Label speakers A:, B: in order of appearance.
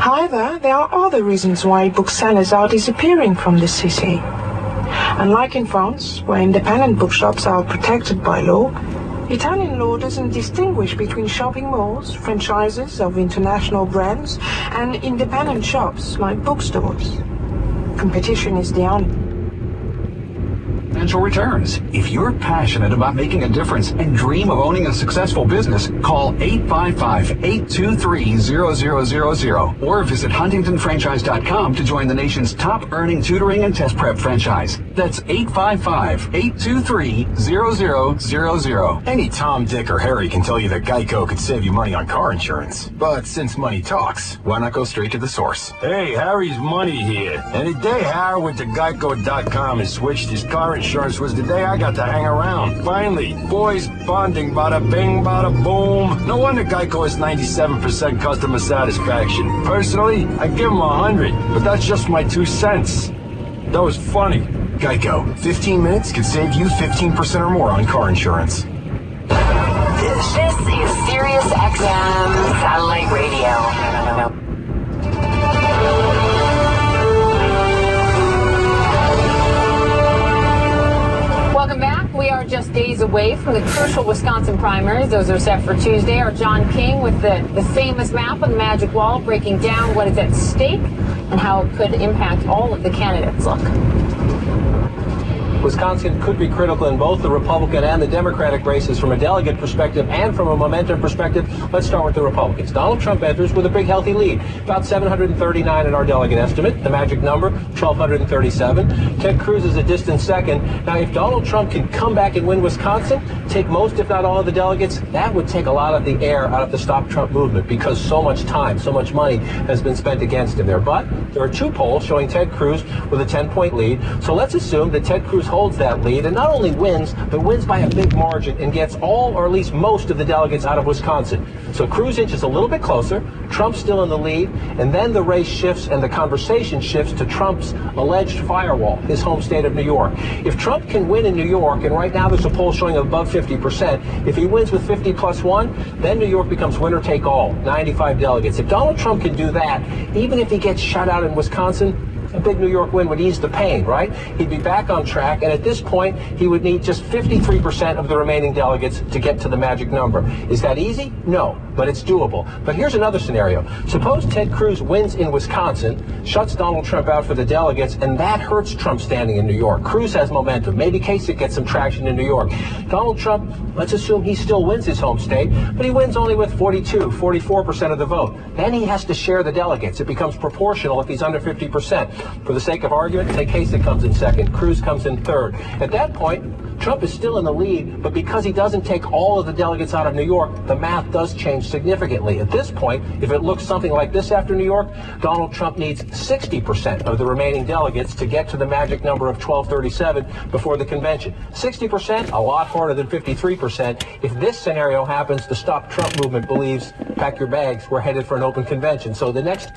A: However, there are other reasons why booksellers are disappearing from the city. Unlike in France, where independent bookshops are protected by law, Italian law doesn't distinguish between shopping malls, franchises of international brands, and independent shops like bookstores. Competition is the only
B: financial returns. If you're passionate about making a difference and dream of owning a successful business, call 855-823-0000 or visit huntingtonfranchise.com to join the nation's top earning tutoring and test prep franchise. That's 855-823-0000.
C: Any Tom, Dick, or Harry can tell you that Geico could save you money on car insurance. But since money talks, why not go straight to the source?
D: Hey, Harry's Money here. And the day Harry went to Geico.com and switched his car insurance was the day I got to hang around. Finally, boys bonding, bada bing, bada boom. No wonder Geico has 97% customer satisfaction. Personally, I give him 100, but that's just my 2 cents. That was funny.
C: Geico, 15 minutes could save you 15% or more on car insurance.
E: This is Sirius XM Satellite Radio.
F: Welcome back. We are just days away from the crucial Wisconsin primaries. Those are set for Tuesday. Our John King with the famous map on the magic wall, breaking down what is at stake and how it could impact all of the candidates. Look.
G: Wisconsin could be critical in both the Republican and the Democratic races from a delegate perspective and from a momentum perspective. Let's start with the Republicans. Donald Trump enters with a big, healthy lead, about 739 in our delegate estimate. The magic number, 1,237. Ted Cruz is a distant second. Now, if Donald Trump can come back and win Wisconsin, take most, if not all, of the delegates, that would take a lot of the air out of the Stop Trump movement because so much time, so much money has been spent against him there. But there are 2 polls showing Ted Cruz with a 10-point lead. So let's assume that Ted Cruz holds that lead and not only wins, but wins by a big margin and gets all or at least most of the delegates out of Wisconsin. So Cruz inches a little bit closer, Trump's still in the lead, and then the race shifts and the conversation shifts to Trump's alleged firewall, his home state of New York. If Trump can win in New York, and right now there's a poll showing above 50%, if he wins with 50 plus 1, then New York becomes winner take all, 95 delegates. If Donald Trump can do that, even if he gets shut out in Wisconsin, a big New York win would ease the pain, right? He'd be back on track, and at this point, he would need just 53% of the remaining delegates to get to the magic number. Is that easy? No, but it's doable. But here's another scenario. Suppose Ted Cruz wins in Wisconsin, shuts Donald Trump out for the delegates, and that hurts Trump's standing in New York. Cruz has momentum. Maybe Kasich gets some traction in New York. Donald Trump, let's assume he still wins his home state, but he wins only with 44% of the vote. Then he has to share the delegates. It becomes proportional if he's under 50%. For the sake of argument, say Kasich comes in second, Cruz comes in third. At that point, Trump is still in the lead, but because he doesn't take all of the delegates out of New York, the math does change significantly. At this point, if it looks something like this after New York, Donald Trump needs 60% of the remaining delegates to get to the magic number of 1,237 before the convention. 60%, a lot harder than 53%. If this scenario happens, the Stop Trump movement believes, pack your bags, we're headed for an open convention. So the next